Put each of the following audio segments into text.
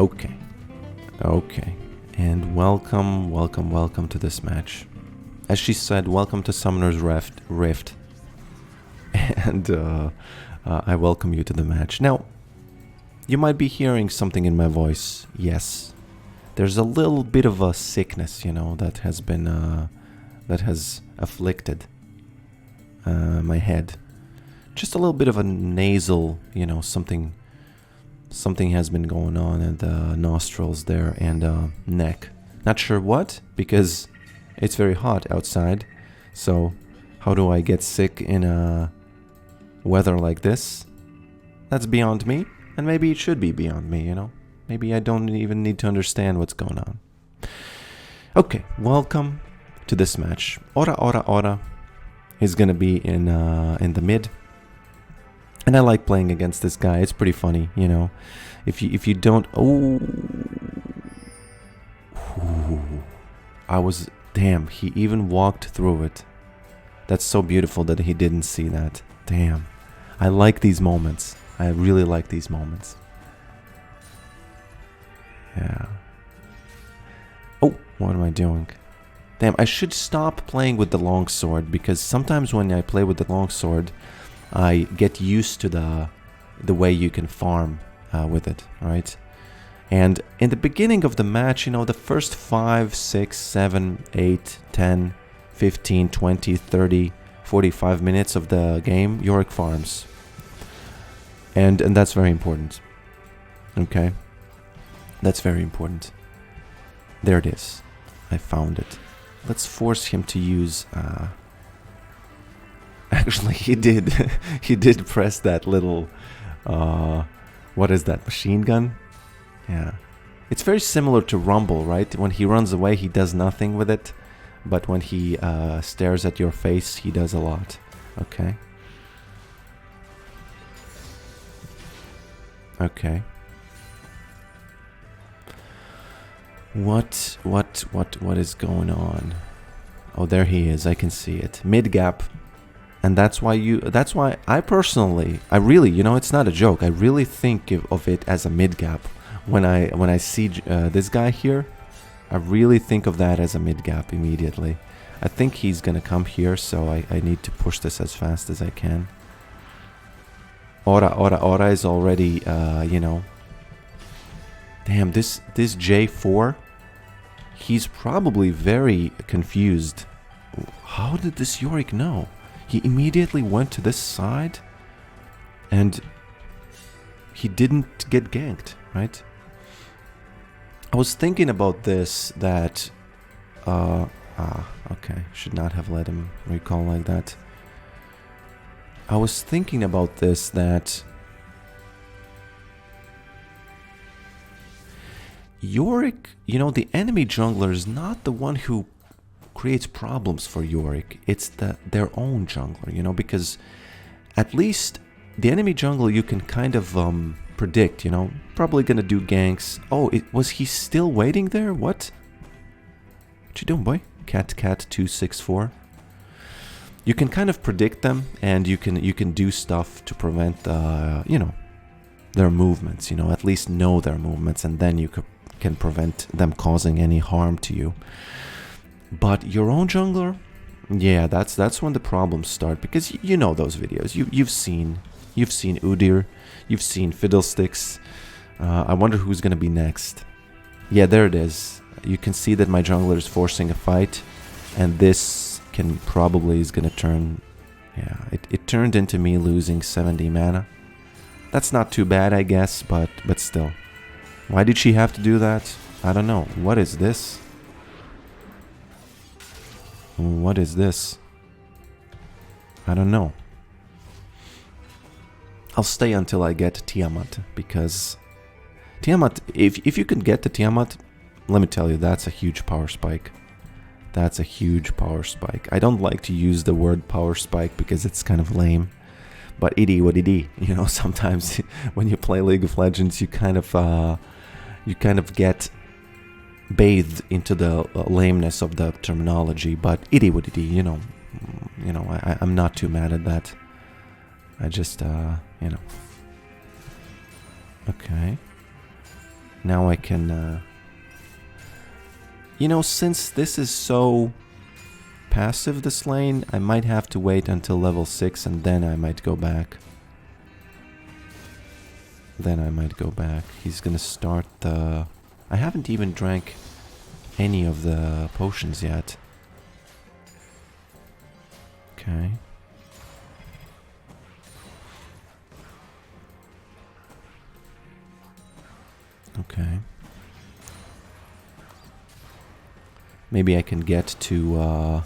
Okay. Okay. And welcome to this match. As she said, welcome to Summoner's Rift. And I welcome you to the match. Now, you might be hearing something in my voice. Yes. There's a little bit of a sickness, that has been, that has afflicted my head. Just a little bit of a nasal, something has been going on in the nostrils there and neck. Not sure what, because it's very hot outside. So how do I get sick in a weather like this? That's beyond me, and maybe it should be beyond me, Maybe I don't even need to understand what's going on. Okay, welcome to this match. Ora is gonna be in the mid. And I like playing against this guy. It's pretty funny, If you don't... Damn, he even walked through it. That's so beautiful that he didn't see that. Damn. I like these moments. I really like these moments. Yeah. Oh, what am I doing? Damn, I should stop playing with the longsword, because sometimes when I play with the longsword, I get used to the way you can farm with it, right? And in the beginning of the match, the first 5, 6, 7, 8, 10, 15, 20, 30, 45 minutes of the game, Yorick farms. And that's very important. Okay? That's very important. There it is. I found it. Let's force him to use... Actually, he did. He did press that little... what is that? Machine gun? Yeah. It's very similar to Rumble, right? When he runs away, he does nothing with it. But when he stares at your face, he does a lot. Okay. Okay. What is going on? Oh, there he is. I can see it. Mid gap. And that's why I personally, it's not a joke. I really think of it as a mid gap. When I see this guy here, I really think of that as a mid gap immediately. I think he's gonna come here, so I need to push this as fast as I can. Ora is already, Damn, this J4, he's probably very confused. How did this Yorick know? He immediately went to this side, and he didn't get ganked, right? I was thinking about this, that... okay, should not have let him recall like that. I was thinking about this, that... Yorick, the enemy jungler is not the one who creates problems for Yorick. It's their own jungler, because at least the enemy jungler you can kind of predict, probably gonna do ganks. Oh, was he still waiting there? What you doing, boy? Cat 264. You can kind of predict them, and you can do stuff to prevent their movements, at least know their movements, and then you can prevent them causing any harm to you. But your own jungler, yeah, that's when the problems start, because you know those videos. You've seen Udyr, you've seen Fiddlesticks. I wonder who's gonna be next. Yeah, there it is. You can see that my jungler is forcing a fight, and this is gonna turn. Yeah, it turned into me losing 70 mana. That's not too bad, I guess, but still. Why did she have to do that? I don't know. What is this? What is this? I don't know. I'll stay until I get Tiamat, because Tiamat, if you can get to Tiamat, let me tell you, that's a huge power spike. That's a huge power spike. I don't like to use the word power spike because it's kind of lame, but it what it is. Sometimes when you play League of Legends, you kind of get bathed into the lameness of the terminology, but it what it is. I'm not too mad at that. I just, Okay. Now I can... You know, since this is so passive, this lane, I might have to wait until level 6 and then I might go back. He's gonna start the... I haven't even drank any of the potions yet. Okay. Okay. Maybe I can get to...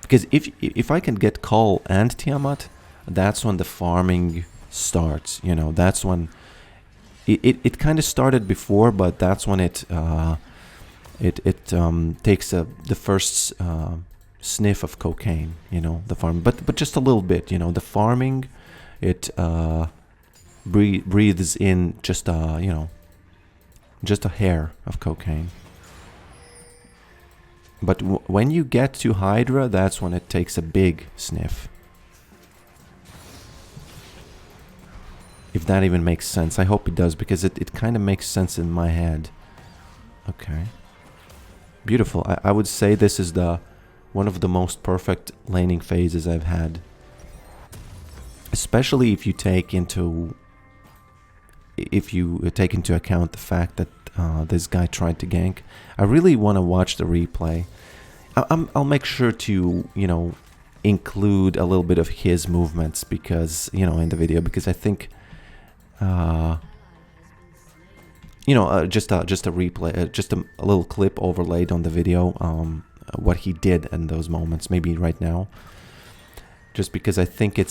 Because if I can get Call and Tiamat, that's when the farming starts, you know, that's when... It kind of started before, but that's when it takes the first sniff of cocaine, you know, the farm, but just a little bit, you know, the farming, it breathes in just you know, just a hair of cocaine. But when you get to Hydra, that's when it takes a big sniff. If that even makes sense. I hope it does, because it kind of makes sense in my head. Okay. Beautiful. I would say this is one of the most perfect laning phases I've had. Especially if you take into account the fact that this guy tried to gank. I really want to watch the replay. I'll make sure to, you know, include a little bit of his movements, because, you know, in the video, because I think... you know, just a replay, just a little clip overlaid on the video, what he did in those moments, maybe right now, just because I think it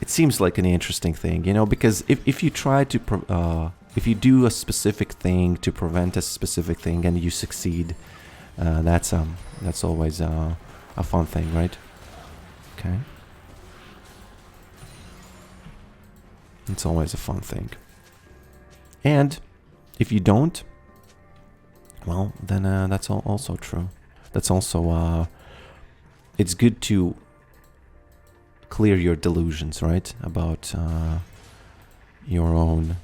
seems like an interesting thing, you know, because if you try to, if you do a specific thing to prevent a specific thing and you succeed, that's always a fun thing, right? Okay. It's always a fun thing. And if you don't, well, then that's also true. That's also, it's good to clear your delusions, right? About your own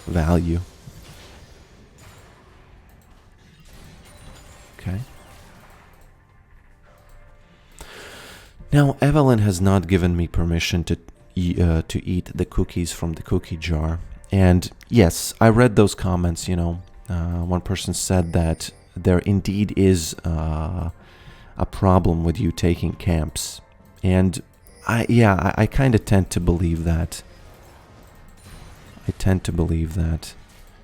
value. Okay. Now, Evelyn has not given me permission to eat the cookies from the cookie jar. And yes, I read those comments, you know. One person said that there indeed is a problem with you taking camps. And I kind of tend to believe that.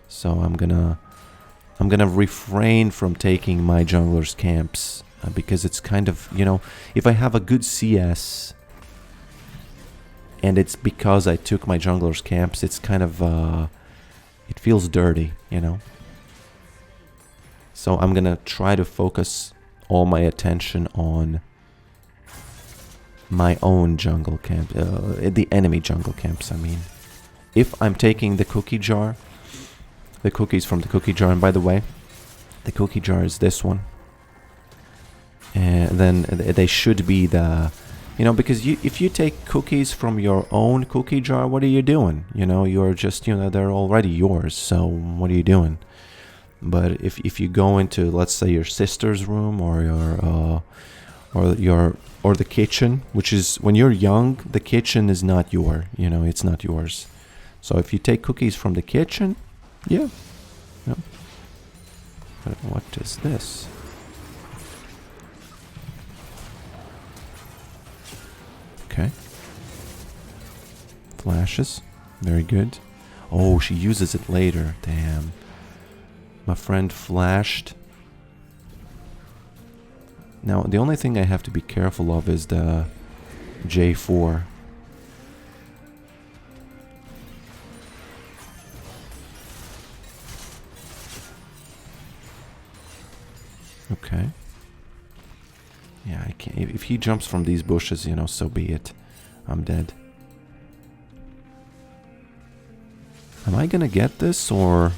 So I'm gonna refrain from taking my jungler's camps, because it's kind of, you know, if I have a good CS and it's because I took my jungler's camps, it's kind of, it feels dirty, you know? So I'm gonna try to focus all my attention on my own jungle camp, the enemy jungle camps, I mean. If I'm taking the cookie jar, the cookies from the cookie jar, and by the way, the cookie jar is this one. And then they should be the... You know, because if you take cookies from your own cookie jar, what are you doing? You know, you're just, you know, they're already yours, so what are you doing? But if you go into, let's say, your sister's room or the kitchen, which is, when you're young, the kitchen is not you know, it's not yours. So if you take cookies from the kitchen, yeah. But what is this? Okay. Flashes. Very good. Oh, she uses it later. Damn. My friend flashed. Now, the only thing I have to be careful of is the J4. Okay. Yeah, I can't. If he jumps from these bushes, you know, so be it. I'm dead. Am I gonna get this, or...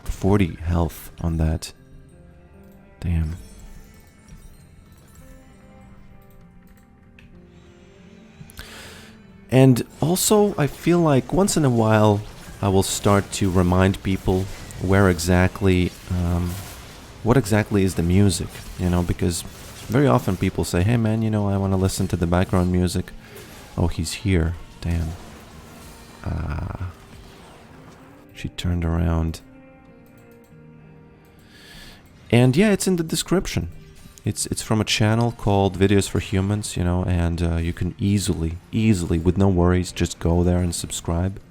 40 health on that. Damn. And also, I feel like once in a while I will start to remind people where exactly, what exactly is the music, you know, because very often people say, hey man, you know, I want to listen to the background music. Oh, he's here. Damn. She turned around. And yeah, it's in the description. It's from a channel called Videos for Humans, you know, and you can easily, with no worries, just go there and subscribe.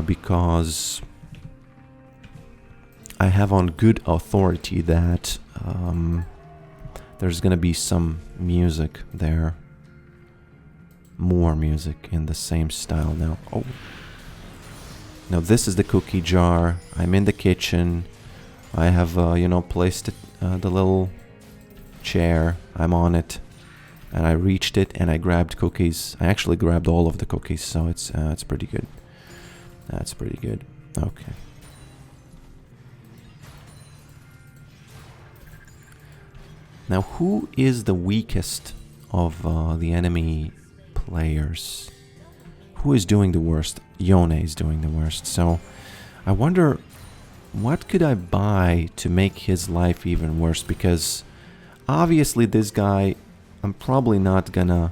Because I have on good authority that there's gonna be some music there. More music in the same style now. Oh. Now this is the cookie jar. I'm in the kitchen. I have, you know, placed it, the little chair. I'm on it. And I reached it and I grabbed cookies. I actually grabbed all of the cookies, so it's pretty good. That's pretty good. Okay. Now, who is the weakest of the enemy players? Who is doing the worst? Yone is doing the worst. So, I wonder, what could I buy to make his life even worse? Because, obviously, this guy, I'm probably not gonna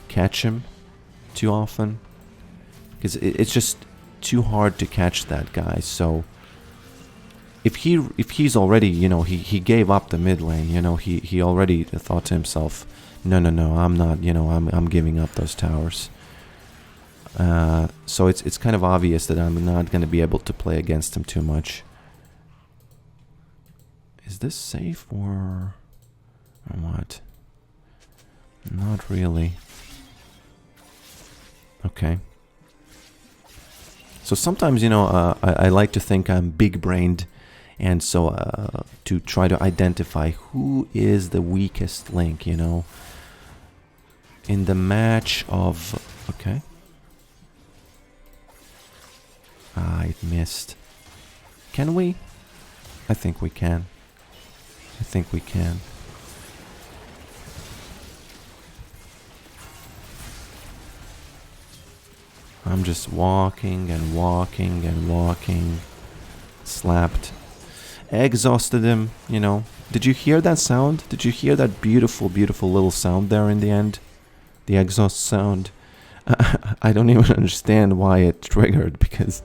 catch him too often. Because it's just too hard to catch that guy. So, if he's already, you know, he gave up the mid lane, you know, he already thought to himself, no, I'm not, you know, I'm giving up those towers. So it's kind of obvious that I'm not going to be able to play against him too much. Is this safe or what? Not really. Okay. So sometimes, you know, I like to think I'm big-brained, and so to try to identify who is the weakest link, you know, in the match of... Okay. It missed. Can we? I think we can. I think we can. I'm just walking and walking and walking. Slapped. Exhausted him, you know. Did you hear that sound? Did you hear that beautiful, beautiful little sound there in the end? The exhaust sound. I don't even understand why it triggered, because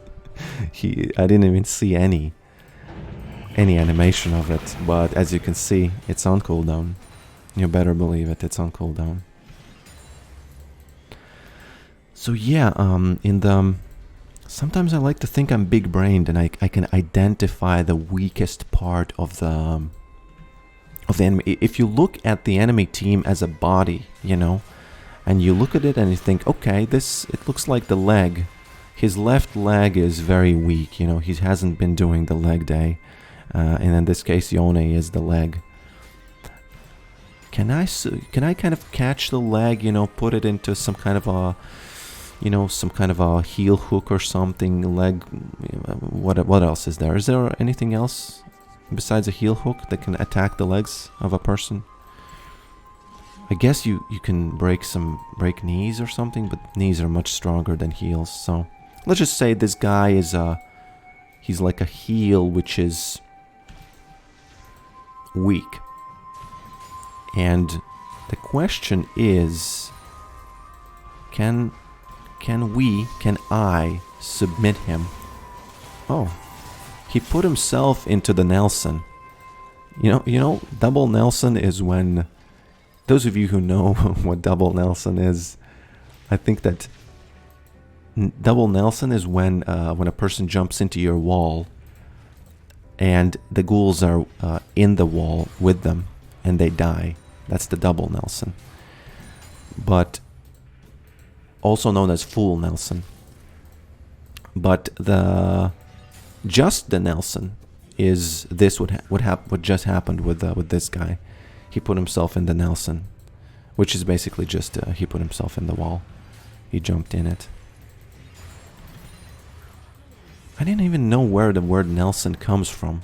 I didn't even see any animation of it. But as you can see, it's on cooldown. You better believe it, it's on cooldown. So yeah, sometimes I like to think I'm big-brained and I can identify the weakest part of the enemy. If you look at the enemy team as a body, you know, and you look at it and you think, okay, it looks like the leg. His left leg is very weak, you know, he hasn't been doing the leg day. And in this case, Yone is the leg. Can I kind of catch the leg, you know, put it into some kind of a, you know, some kind of a heel hook or something, leg, what else is there? Is there anything else besides a heel hook that can attack the legs of a person? I guess you can break knees or something, but knees are much stronger than heels. So let's just say this guy is he's like a heel which is weak. And the question is, can I submit him? Oh, he put himself into the Nelson. You know, double Nelson is when, those of you who know what double Nelson is, I think that double Nelson is when a person jumps into your wall and the ghouls are in the wall with them and they die. That's the double Nelson. But also known as full Nelson. But just the Nelson is this what just happened with this guy. He put himself in the Nelson, which is basically just he put himself in the wall. He jumped in it. I didn't even know where the word Nelson comes from.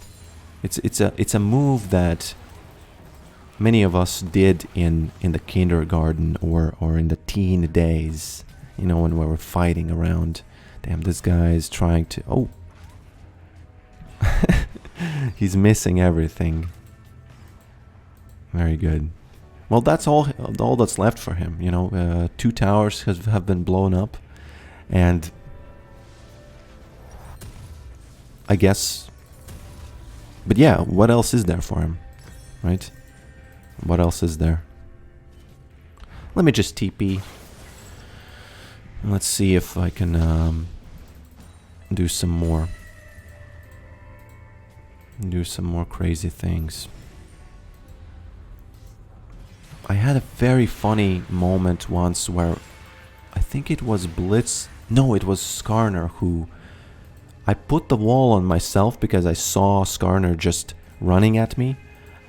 It's a move that many of us did in the kindergarten or in the teen days. you know, when we were fighting around. Damn, this guy is trying to... Oh! He's missing everything. Very good. Well, that's all that's left for him, you know. 2 towers have been blown up. And... I guess... But yeah, what else is there for him? Right? What else is there? Let me just TP. Let's see if I can do some more. Do some more crazy things. I had a very funny moment once where I think it was Blitz. No, it was Skarner who... I put the wall on myself because I saw Skarner just running at me.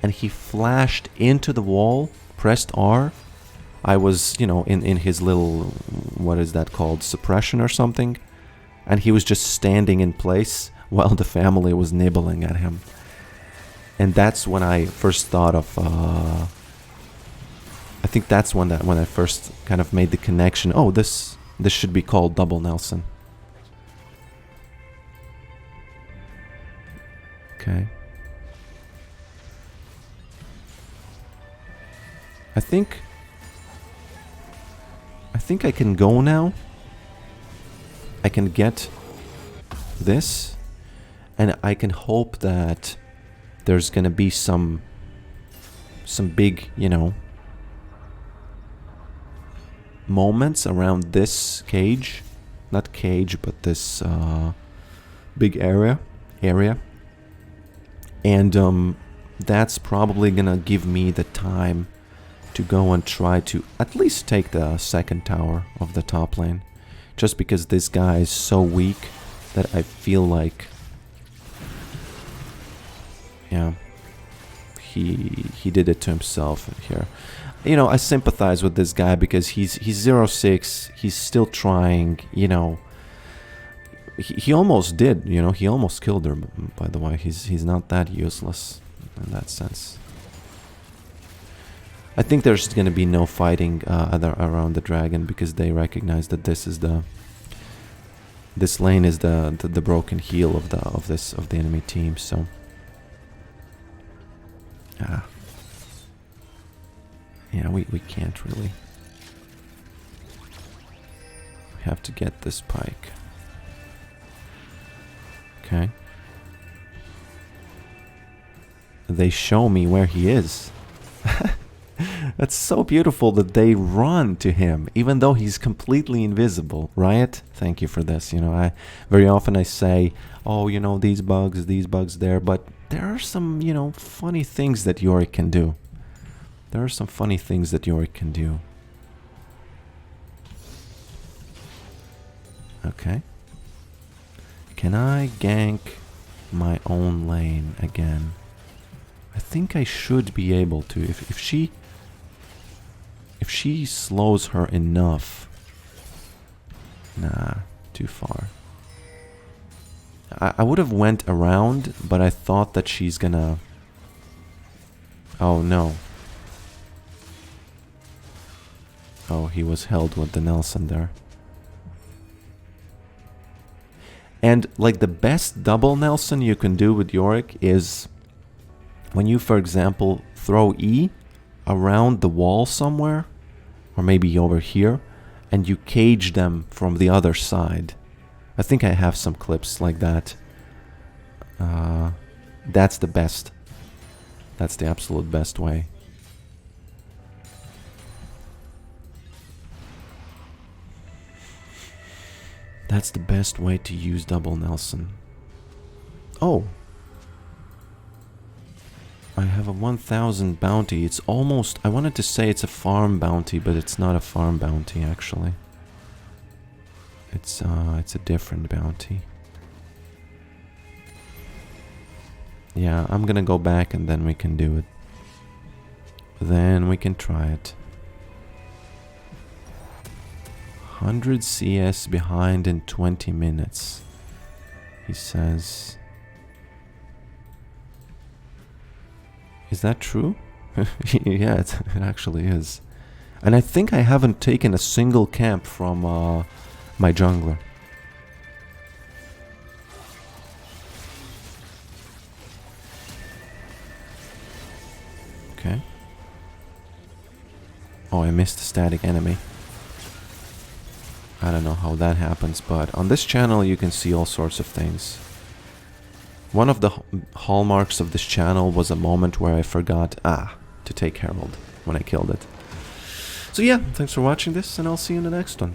And he flashed into the wall, pressed R. I was, you know, in his little... What is that called? Suppression or something? And he was just standing in place while the family was nibbling at him. And that's when I first thought of... I think that's when I first kind of made the connection. Oh, this should be called Double Nelson. Okay. I think I can go now. I can get this, and I can hope that there's gonna be some big, you know, moments around this cage. Not cage, but this big area. And that's probably gonna give me the time to go and try to at least take the second tower of the top lane. Just because this guy is so weak that I feel like... Yeah. He did it to himself here. You know, I sympathize with this guy because he's 0-6. He's still trying, you know... He almost did, you know, he almost killed her, by the way. He's not that useless in that sense. I think there's gonna be no fighting around the dragon because they recognize that this lane is the broken heel of the enemy team. So yeah, we can't really. We have to get this pike. Okay. They show me where he is. That's so beautiful that they run to him, even though he's completely invisible. Riot, thank you for this. You know, very often I say, oh, you know, these bugs there, but there are some, you know, funny things that Yorick can do. There are some funny things that Yorick can do. Okay. Can I gank my own lane again? I think I should be able to. If she slows her enough. Nah, too far. I would have went around, but I thought that she's gonna... Oh no. Oh, he was held with the Nelson there. And like the best double Nelson you can do with Yorick is when you, for example, throw E around the wall somewhere, or maybe over here, and you cage them from the other side. I think I have some clips like that. That's the best. That's the absolute best way. That's the best way to use double Nelson. Oh. I have a 1000 bounty. It's almost... I wanted to say it's a farm bounty, but it's not a farm bounty, actually. It's a different bounty. Yeah, I'm gonna go back and then we can do it. Then we can try it. 100 CS behind in 20 minutes. He says... Is that true? Yeah, it actually is. And I think I haven't taken a single camp from my jungler. Okay. Oh, I missed a static enemy. I don't know how that happens, but on this channel you can see all sorts of things. One of the hallmarks of this channel was a moment where I forgot, to take Herald when I killed it. So yeah, thanks for watching this, and I'll see you in the next one.